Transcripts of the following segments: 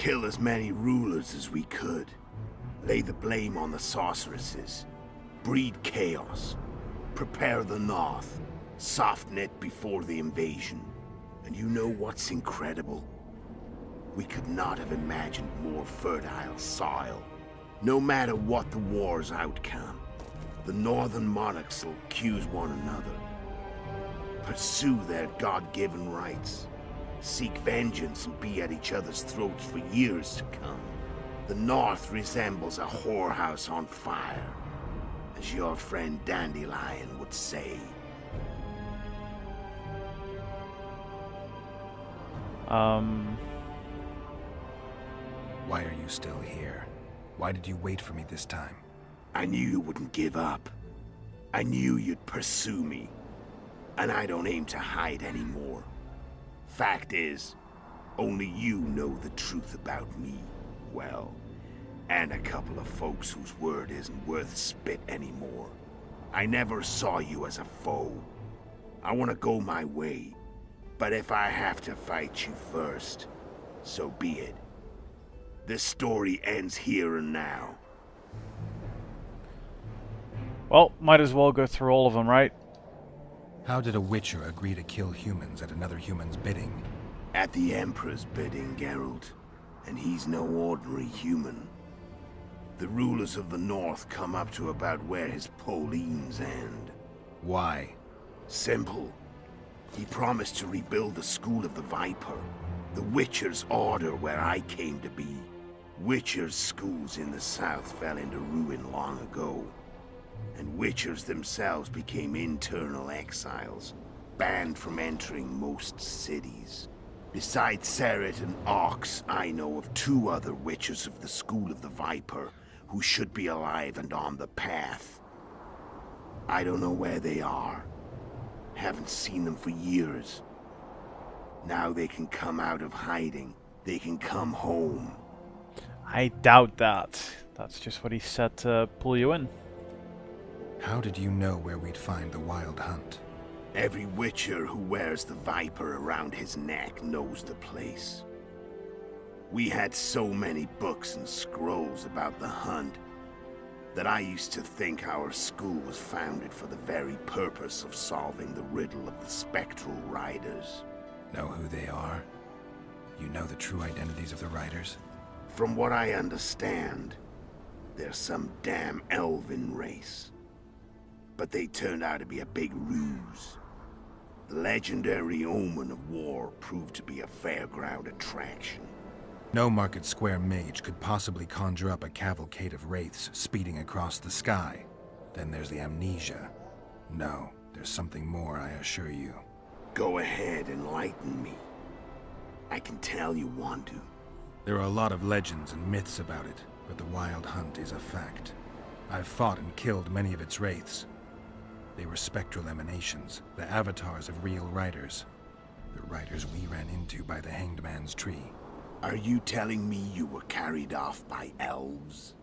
kill as many rulers as we could. Lay the blame on the sorceresses. Breed chaos. Prepare the North. Soften it before the invasion. And you know what's incredible? We could not have imagined more fertile soil. No matter what the war's outcome, the northern monarchs will accuse one another. Pursue their God-given rights. Seek vengeance and be at each other's throats for years to come. The North resembles a whorehouse on fire, as your friend Dandelion would say. Why are you still here? Why did you wait for me this time? I knew you wouldn't give up. I knew you'd pursue me. And I don't aim to hide anymore. Fact is, only you know the truth about me. Well, and a couple of folks whose word isn't worth spit anymore. I never saw you as a foe. I want to go my way. But if I have to fight you first, so be it. This story ends here and now. Well, might as well go through all of them, right? How did a Witcher agree to kill humans at another human's bidding? At the Emperor's bidding, Geralt. And he's no ordinary human. The rulers of the North come up to about where his Pauline's end. Why? Simple. He promised to rebuild the School of the Viper, the Witcher's order where I came to be. Witcher's schools in the south fell into ruin long ago, and Witchers themselves became internal exiles, banned from entering most cities. Besides Seret and Ox, I know of 2 other Witchers of the School of the Viper who should be alive and on the path. I don't know where they are. Haven't seen them for years. Now they can come out of hiding. They can come home. I doubt that. That's just what he said to pull you in. How did you know where we'd find the Wild Hunt? Every Witcher who wears the Viper around his neck knows the place. We had so many books and scrolls about the hunt that I used to think our school was founded for the very purpose of solving the riddle of the spectral riders. Know who they are? You know the true identities of the riders? From what I understand, they're some damn elven race. But they turned out to be a big ruse. The legendary omen of war proved to be a fairground attraction. No Market Square mage could possibly conjure up a cavalcade of wraiths speeding across the sky. Then there's the amnesia. No, there's something more, I assure you. Go ahead, enlighten me. I can tell you want to. There are a lot of legends and myths about it, but the Wild Hunt is a fact. I've fought and killed many of its wraiths. They were spectral emanations, the avatars of real riders. The riders we ran into by the Hanged Man's Tree. Are you telling me you were carried off by elves?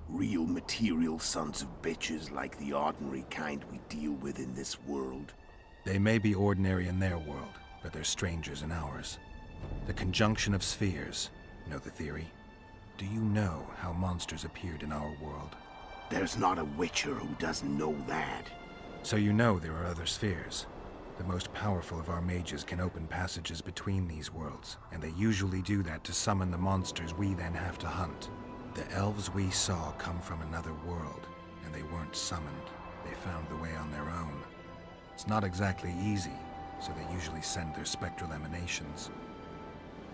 Real material sons of bitches like the ordinary kind we deal with in this world? They may be ordinary in their world, but they're strangers in ours. The conjunction of spheres. Know the theory? Do you know how monsters appeared in our world? There's not a Witcher who doesn't know that. So you know there are other spheres. The most powerful of our mages can open passages between these worlds, and they usually do that to summon the monsters we then have to hunt. The elves we saw come from another world, and they weren't summoned. They found the way on their own. It's not exactly easy, so they usually send their spectral emanations.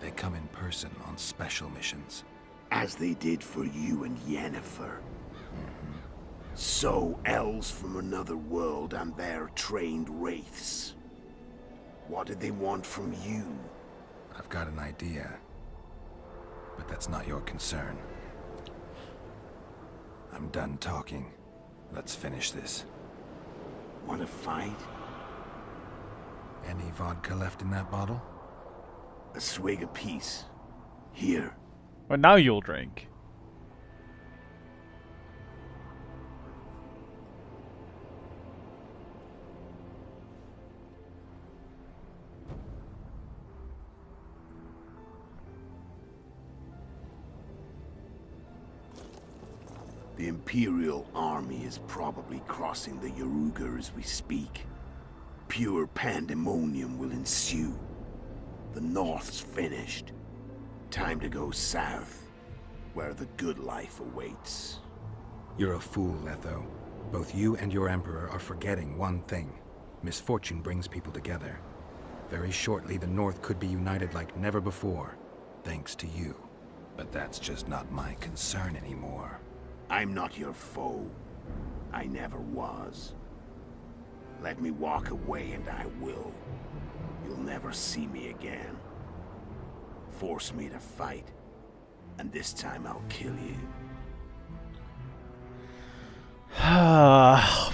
They come in person on special missions. As they did for you and Yennefer. So, elves from another world and their trained wraiths. What did they want from you? I've got an idea, but that's not your concern. I'm done talking. Let's finish this. Want to fight? Any vodka left in that bottle? A swig apiece. Here. Well, now you'll drink. The Imperial army is probably crossing the Yaruga as we speak. Pure pandemonium will ensue. The North's finished. Time to go south, where the good life awaits. You're a fool, Letho. Both you and your Emperor are forgetting one thing. Misfortune brings people together. Very shortly, the North could be united like never before, thanks to you. But that's just not my concern anymore. I'm not your foe. I never was. Let me walk away and I will. You'll never see me again. Force me to fight, and this time I'll kill you.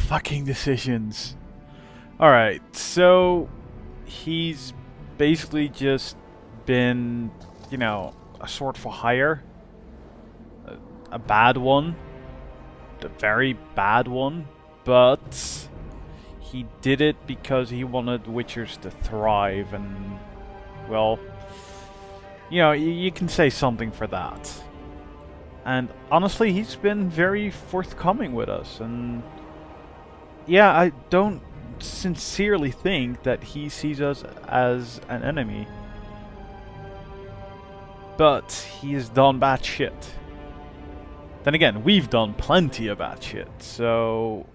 Fucking decisions. Alright, so he's basically just been, you know, a sword for hire. A bad one. A very bad one. But he did it because he wanted Witchers to thrive and, well, you know, you can say something for that. And honestly, he's been very forthcoming with us. And yeah, I don't sincerely think that he sees us as an enemy. But he has done bad shit. Then again, we've done plenty of bad shit. So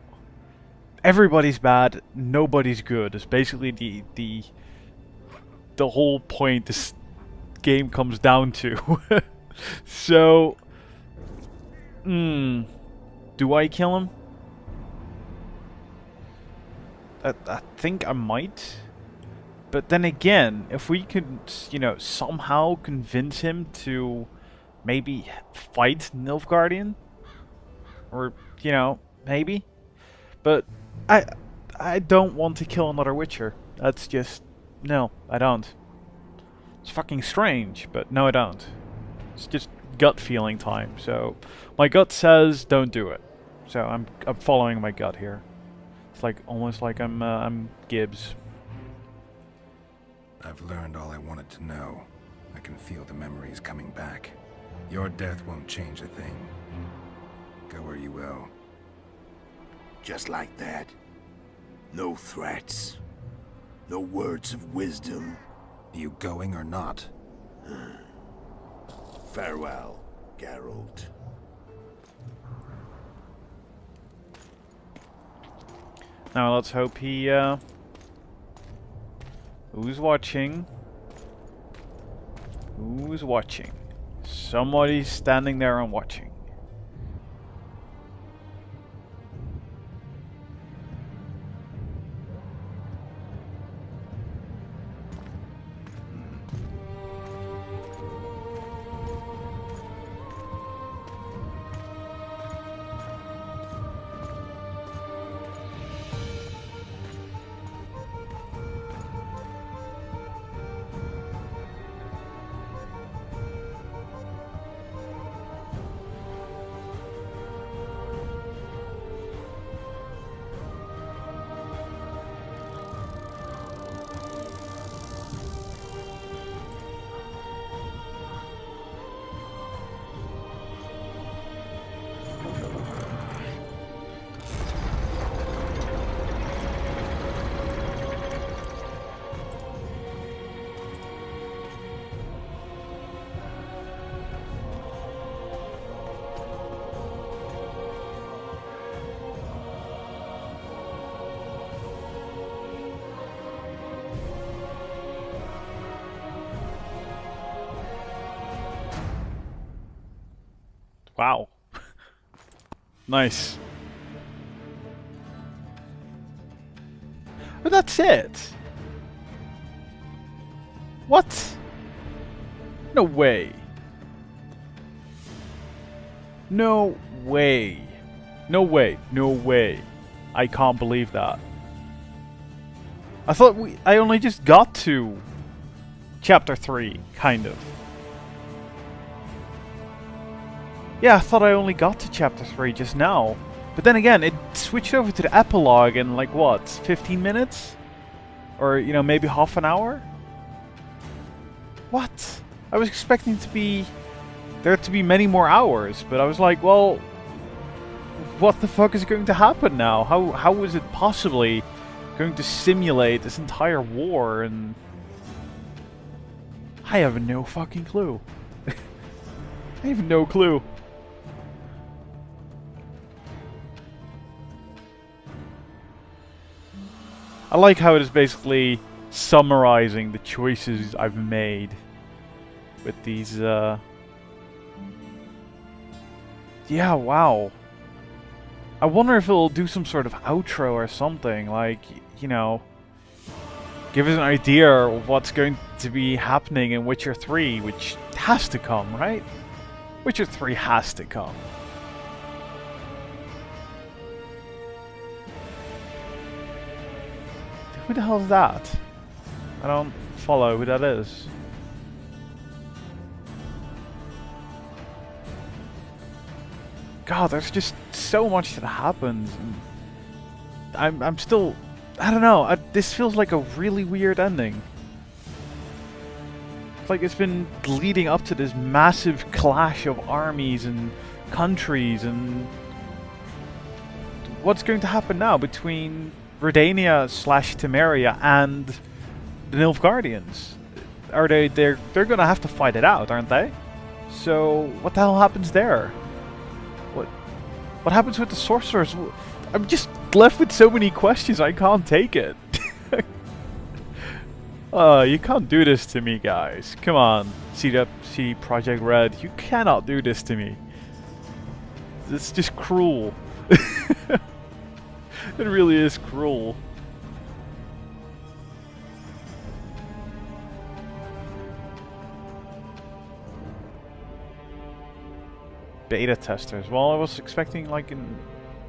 everybody's bad, nobody's good. It's basically the whole point this game comes down to. So, do I kill him? I think I might. But then again, if we could, you know, somehow convince him to maybe fight Nilfgaardian, or, you know, maybe. But I don't want to kill another Witcher. That's just, no, I don't. It's fucking strange, but no, I don't. It's just gut feeling time. So my gut says don't do it. So I'm following my gut here. It's like almost like I'm Gibbs. I've learned all I wanted to know. I can feel the memories coming back. Your death won't change a thing. Go where you will. Just like that. No threats. No words of wisdom. You going or not? Farewell, Geralt. Now let's hope he, who's watching? Who's watching? Somebody's standing there and watching. Wow. Nice. But that's it. What? No way. No way. No way. No way. I can't believe that. I thought I only just got to chapter 3, kind of. Yeah, I thought I only got to chapter 3 just now. But then again, it switched over to the epilogue in like what, 15 minutes? Or, you know, maybe half an hour? What? I was expecting there to be many more hours, but I was like, well, what the fuck is going to happen now? How is it possibly going to simulate this entire war? And I have no fucking clue. I have no clue. I like how it is basically summarizing the choices I've made with these, yeah, wow. I wonder if it'll do some sort of outro or something, like, you know, give us an idea of what's going to be happening in Witcher 3, which has to come, right? Witcher 3 has to come. Who the hell is that? I don't follow who that is. God, there's just so much that happens. And I'm still, I don't know. This feels like a really weird ending. It's like it's been leading up to this massive clash of armies and countries, and what's going to happen now between Redania / Temeria and the Nilfgaardians? Are they're gonna have to fight it out, aren't they? So what the hell happens there? What happens with the sorcerers? I'm just left with so many questions. I can't take it. You can't do this to me, guys. Come on, CD Projekt Red. You cannot do this to me. It's just cruel. It really is cruel. Beta testers. Well, I was expecting like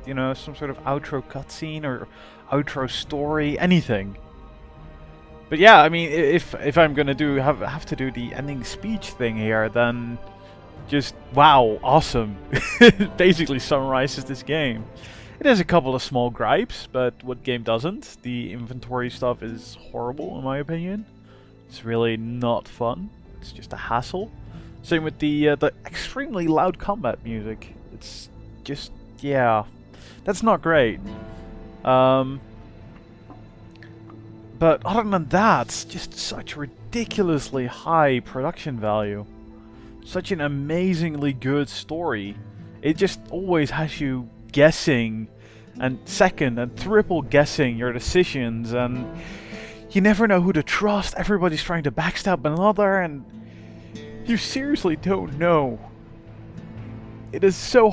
you know, some sort of outro cutscene or outro story, anything. But yeah, I mean, if I'm gonna have to do the ending speech thing here, then just wow, awesome. It basically summarizes this game. It has a couple of small gripes, but what game doesn't? The inventory stuff is horrible, in my opinion. It's really not fun. It's just a hassle. Same with the extremely loud combat music. It's just, yeah, that's not great. But other than that, it's just such ridiculously high production value. Such an amazingly good story. It just always has you guessing and second and triple guessing your decisions, and you never know who to trust. Everybody's trying to backstab another, and you seriously don't know. It is so